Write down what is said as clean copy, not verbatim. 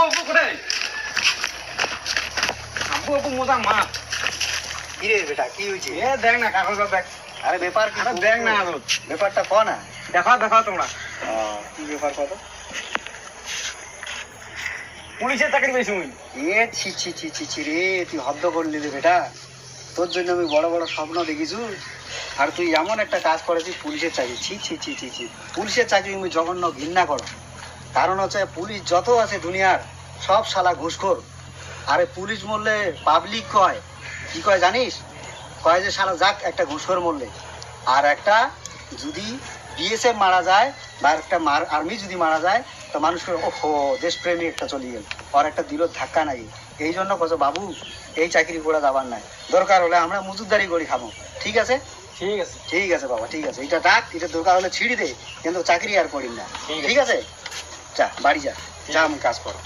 আপু করে আপু মোটা মা কি রে বেটা কি হয়েছে? এ দেখ না কাগজটা দেখ আরে ব্যাপার কি? আরে দেখ না আরো ব্যাপারটা ক না। দেখো তোমরা কি ব্যাপার কত? পুলিশের চাকরি পেয়েছি মুই এ ছি ছি ছি ছি ছি রে, তুই হদ্দ করলি রে বেটা। তোর জন্য আমি বড় বড় স্বপ্ন দেখিছু, আর তুই এমন একটা কাজ করেছিস পুলিশের চাকরি। ছি ছি ছি ছি ছি, পুলিশের চাকরি আমি জঘন্য ঘৃণা করো। কারণ হচ্ছে পুলিশ যত আছে দুনিয়ার সব শালা ঘুষখোর। আরে পুলিশ মরলে পাবলিক কয় কি কয় জানিস? কয় যে শালা যাক একটা ঘুষখোর মরলে। আর একটা যদি বিএসএফ মারা যায় বা একটা আর্মি যদি মারা যায় তো মানুষের ওহো দেশপ্রেমী একটা চলে গেল, আর একটা দিল ধাক্কা নাই। এই জন্য কত বাবু এই চাকরি করে যাবার নাই, দরকার হলে আমরা মজুদারি করে খাবো। ঠিক আছে ঠিক আছে ঠিক আছে বাবা, ঠিক আছে। এটা ডাক, এটা দরকার হলে ছিঁড়ি দে, কিন্তু চাকরি আর করি না। ঠিক আছে, যা বাড়ি যা, যা আমি কাজ করো।